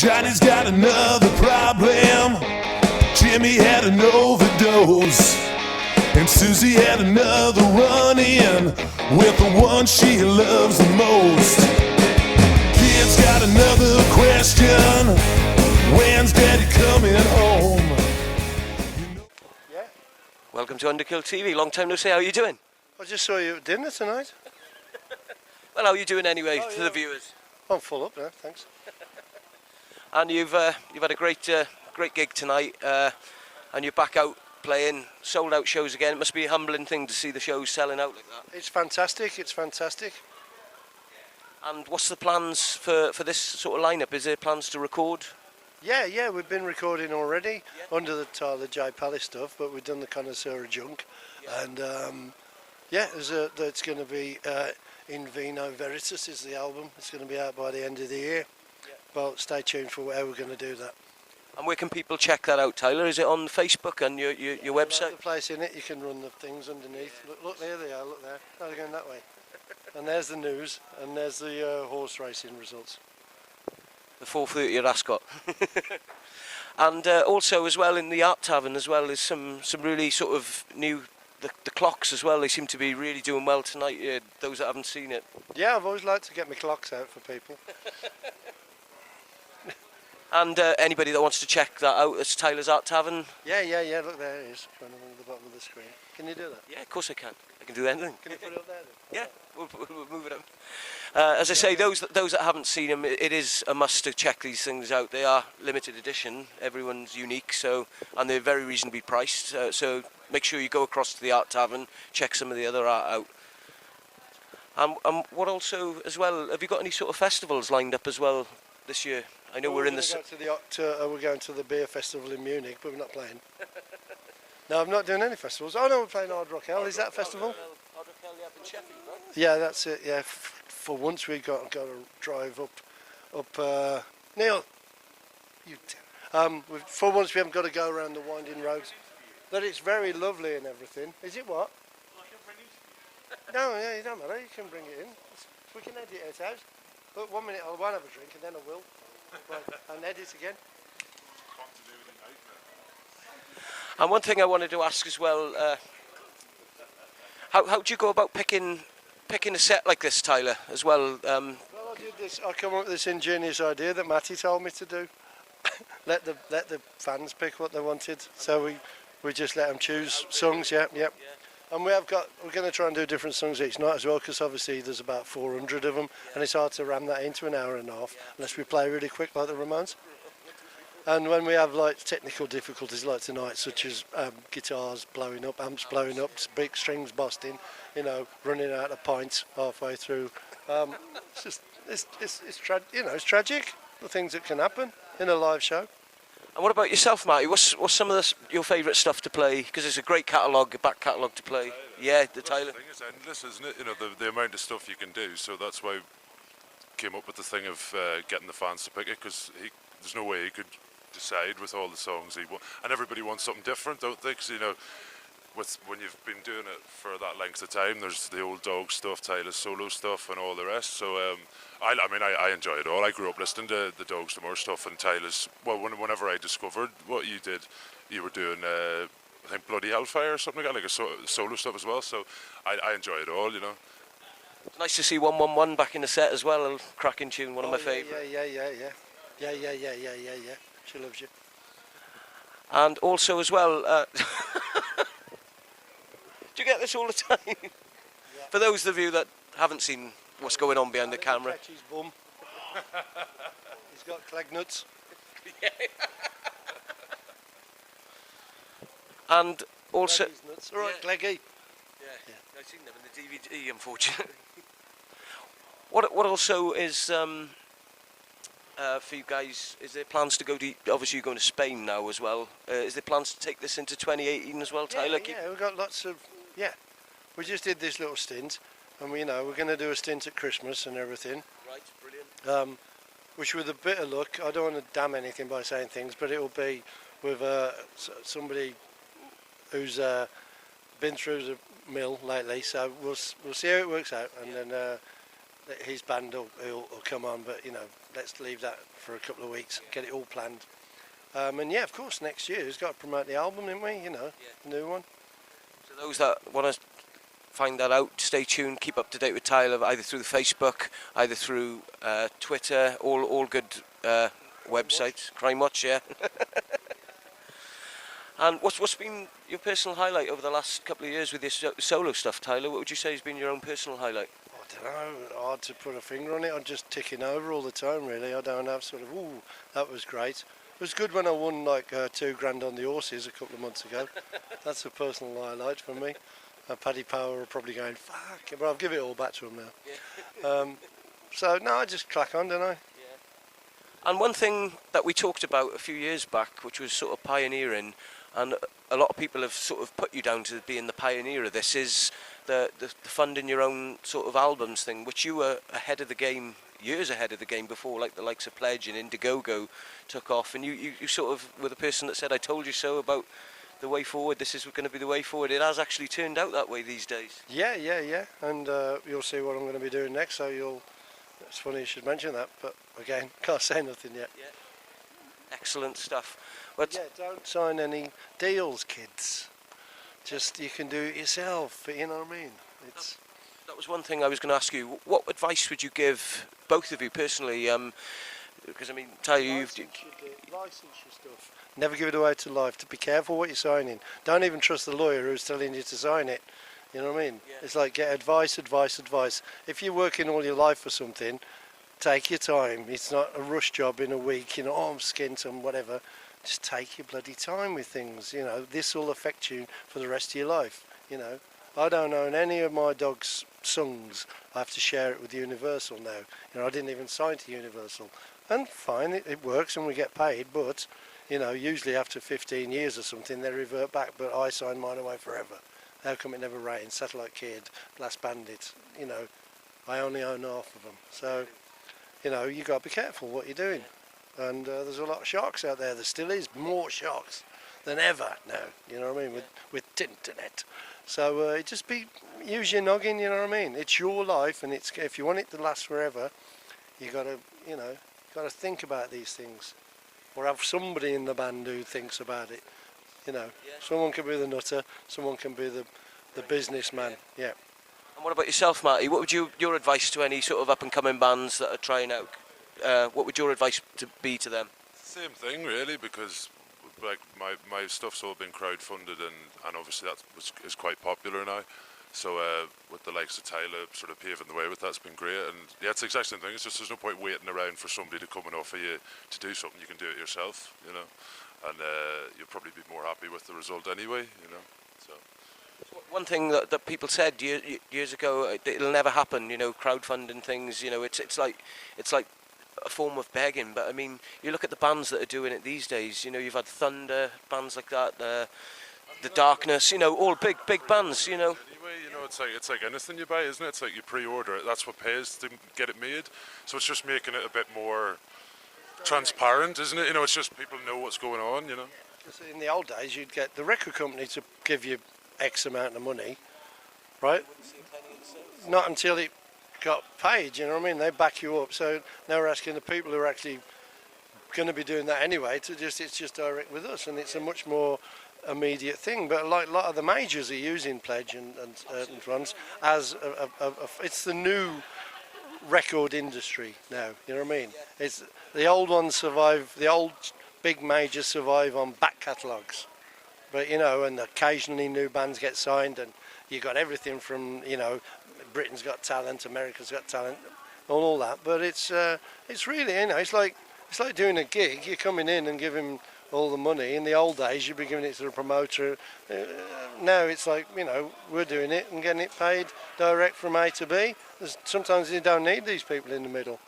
Johnny's got another problem. Jimmy had an overdose, and Susie had another run-in with the one she loves the most. Kid's got another question: when's Daddy coming home? Yeah. Welcome to Underkill TV. Long time no see. How are you doing? I just saw you at dinner tonight. Well, how are you doing anyway, to the viewers? I'm full up now, thanks. And you've had a great gig tonight, and you're back out playing sold out shows again. It must be a humbling thing to see the shows selling out like that. It's fantastic, it's fantastic. And what's the plans for this sort of lineup? Is there plans to record? Yeah, we've been recording already under the Tyla J Palace stuff, but we've done the Connoisseur Junk, and it's going to be In Vino Veritas is the album. It's going to be out by the end of the year. Well, stay tuned for how we're going to do that. And where can people check that out, Tyler? Is it on Facebook and your website? The place in it, you can run the things underneath. Look there they are, look there. No, they're going that way. And there's the news, and there's the horse racing results. The 4:30 at Ascot. And also as well in the Art Tavern as well is some really sort of new, the clocks as well, they seem to be really doing well tonight, those that haven't seen it. Yeah, I've always liked to get my clocks out for people. And anybody that wants to check that out, it's Tyler's Art Tavern. Yeah, look there it is, kind of on the bottom of the screen. Can you do that? Yeah, of course I can. I can do anything. Can you put it up there then? Yeah, we'll move it up. As I say, those that haven't seen them, it is a must to check these things out. They are limited edition. Everyone's unique, and they're very reasonably priced. So make sure you go across to the Art Tavern, check some of the other art out. What also as well? Have you got any sort of festivals lined up as well this year? I know we're in the. We're going to the beer festival in Munich, but we're not playing. No, I'm not doing any festivals. Oh no, we're playing Hard Rock Hell. Is that a festival? Hard Rock Hell, yeah, in Sheffield, right? Yeah, that's it. Yeah, for once we got to drive up. Neil, for once we haven't got to go around the winding roads. But it's very lovely and everything. Is it what? No, yeah, it don't matter. You can bring it in. We can edit it out. But 1 minute I won't have a drink and then I will. Right, and edit again. And one thing I wanted to ask as well, how do you go about picking a set like this, Tyler, as well? Well, I come up with this ingenious idea that Matty told me to do. let the fans pick what they wanted. So we just let them choose songs. Yep. And we're going to try and do different songs each night as well, because obviously there's about 400 of them, and it's hard to ram that into an hour and a half unless we play really quick like the Ramones. And when we have like technical difficulties like tonight, such as guitars blowing up, amps blowing up, big strings busting, running out of pints halfway through, it's tragic, the things that can happen in a live show. And what about yourself, Matty? What's some of your favourite stuff to play? Because it's a great catalogue, a back catalogue to play. Yeah, the Tyler. The thing is endless, isn't it? The amount of stuff you can do. So that's why we came up with the thing of getting the fans to pick it, because there's no way he could decide with all the songs he wants. And everybody wants something different, don't they? Because, when you've been doing it for that length of time, there's the old dog stuff, Tyler's solo stuff, and all the rest. So I enjoy it all. I grew up listening to the Dogs D'Amour stuff and Tyler's. Well, whenever I discovered what you did, you were doing I think Bloody Hellfire or something like a solo stuff as well. So I enjoy it all. It's nice to see 111 back in the set as well. A cracking tune, one of my favourite. Yeah. She loves you. And also as well. Do you get this all the time? Yeah. For those of you that haven't seen what's going on behind the camera. Catch his bum. He's got cleg nuts. Yeah. And also. Nuts. All right, Cleggy. Yeah. I've seen them in the DVD, unfortunately. What also is for you guys? Is there plans to go to? Obviously, you're going to Spain now as well. Is there plans to take this into 2018 as well, Tyler? Yeah, we've got lots of. Yeah, we just did this little stint, and we're going to do a stint at Christmas and everything. Right, brilliant. Which, with a bit of luck, I don't want to damn anything by saying things, but it will be with somebody who's been through the mill lately. So we'll see how it works out, and then that his band will come on, but you know, let's leave that for a couple of weeks, get it all planned. And yeah, of course, next year he's got to promote the album, haven't we? You know, the new one. So those that want to find that out, stay tuned, keep up to date with Tyla, either through the Facebook, either through Twitter, all good websites. Crime Watch, yeah. And what's been your personal highlight over the last couple of years with your solo stuff, Tyla? What would you say has been your own personal highlight? I don't know, hard to put a finger on it. I'm just ticking over all the time, really. I don't have sort of, ooh, that was great. It was good when I won like £2,000 on the horses a couple of months ago. That's a personal highlight for me. Paddy Power are probably going, fuck, but I'll give it all back to them now. Yeah. So, no, I just crack on, don't I? Yeah. And one thing that we talked about a few years back, which was sort of pioneering, and a lot of people have sort of put you down to being the pioneer of this, is the funding your own sort of albums thing, which you were ahead of the game, years ahead of the game before, like the likes of Pledge and Indiegogo took off, and you sort of were the person that said, I told you so about the way forward, this is going to be the way forward. It has actually turned out that way these days. Yeah, and you'll see what I'm going to be doing next, so it's funny you should mention that, but again, can't say nothing yet. Yeah. Excellent stuff. But yeah, don't sign any deals, kids. Just, you can do it yourself, you know what I mean? That was one thing I was going to ask you. What advice would you give, both of you personally? Because I mean, Tyla, license your stuff. Never give it away to life. To be careful what you're signing. Don't even trust the lawyer who's telling you to sign it. You know what I mean? Yeah. It's like, get advice. If you're working all your life for something, take your time. It's not a rush job in a week. You know, I'm skint and whatever. Just take your bloody time with things. You know, this will affect you for the rest of your life. You know, I don't own any of my dog's songs. I have to share it with Universal now. You know, I didn't even sign to Universal. And fine, it works and we get paid, but, you know, usually after 15 years or something, they revert back, but I sign mine away forever. How come it never rains? Satellite Kid, Last Bandit, you know, I only own half of them. So, you know, you got to be careful what you're doing. And there's a lot of sharks out there. There still is more sharks than ever now, you know what I mean, with internet. So use your noggin, you know what I mean? It's your life, and if you want it to last forever, you got to, you know, got to think about these things, or have somebody in the band who thinks about it. You know, someone can be the nutter, someone can be the businessman. Yeah. And what about yourself, Matty? What would your advice to any sort of up and coming bands that are trying out? What would your advice be to them? Same thing, really, because like my stuff's all been crowdfunded, and obviously that is quite popular now. So with the likes of Tyla sort of paving the way with that's been great. And yeah, it's the exact same thing. It's just there's no point waiting around for somebody to come and offer you to do something. You can do it yourself, you know, and you'll probably be more happy with the result anyway, you know. So one thing that people said years ago, it'll never happen, you know, crowdfunding things, you know, it's like a form of begging. But I mean, you look at the bands that are doing it these days, you know, you've had Thunder, bands like that, the Darkness, you know, all big bands, you know. Anyway, you know, it's like anything you buy, isn't it? It's like you pre-order it. That's what pays to get it made. So it's just making it a bit more transparent, isn't it? You know, it's just people know what's going on, you know. In the old days, you'd get the record company to give you X amount of money, right? Not until it got paid, you know what I mean? They back you up. So now we're asking the people who are actually going to be doing that anyway it's just direct with us, and it's a much more immediate thing. But like a lot of the majors are using Pledge and runs as it's the new record industry now, you know what I mean? It's the old ones survive, the old big majors survive on back catalogues, but you know, and occasionally new bands get signed, and you got everything from, you know, Britain's Got Talent, America's Got Talent, all that. But it's really, you know, it's like doing a gig. You're coming in and giving all the money. In the old days, you'd be giving it to the promoter. Now it's like, you know, we're doing it and getting it paid direct from A to B. Sometimes you don't need these people in the middle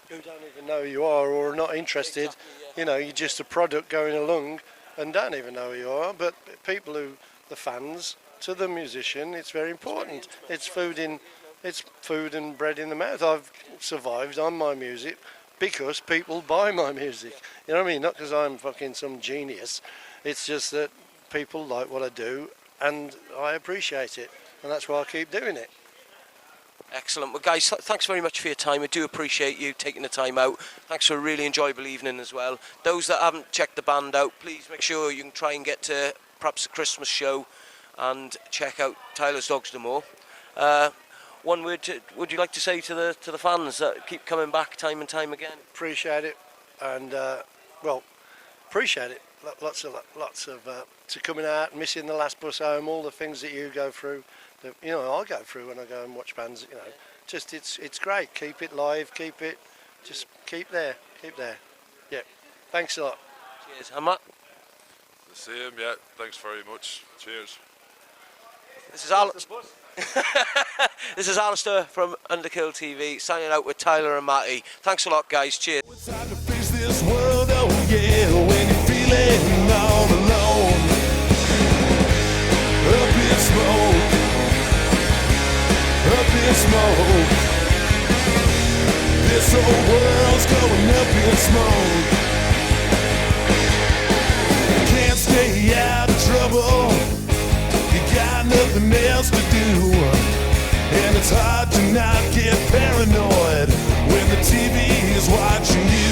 who don't even know who you are or are not interested. Exactly, yeah. You know, you're just a product going along and don't even know who you are. But people who, the fans, to the musician, it's very important. It's food and bread in the mouth. I've survived on my music because people buy my music. You know what I mean? Not because I'm fucking some genius. It's just that people like what I do and I appreciate it. And that's why I keep doing it. Excellent. Well, guys, thanks very much for your time. I do appreciate you taking the time out. Thanks for a really enjoyable evening as well. Those that haven't checked the band out, please make sure you can try and get to perhaps a Christmas show and check out Tyla's Dogs Amour. One word would you like to say to the fans that keep coming back time and time again? Appreciate it, and well, appreciate it. Lots of to coming out, missing the last bus home, all the things that you go through, that I go through when I go and watch bands. Just it's great. Keep it live. Keep there. Yeah. Thanks a lot. Cheers. And Matt? The same, yeah. Thanks very much. Cheers. This is Alistair from Underkill TV signing out with Tyla and Matty. Thanks a lot, guys. Cheers. It's time to face this world, oh yeah, when you're feeling all alone. Up in smoke, up in smoke. This whole world's going up in smoke. Can't stay out of trouble, you got nothing else to do. And it's hard to not get paranoid when the TV is watching you.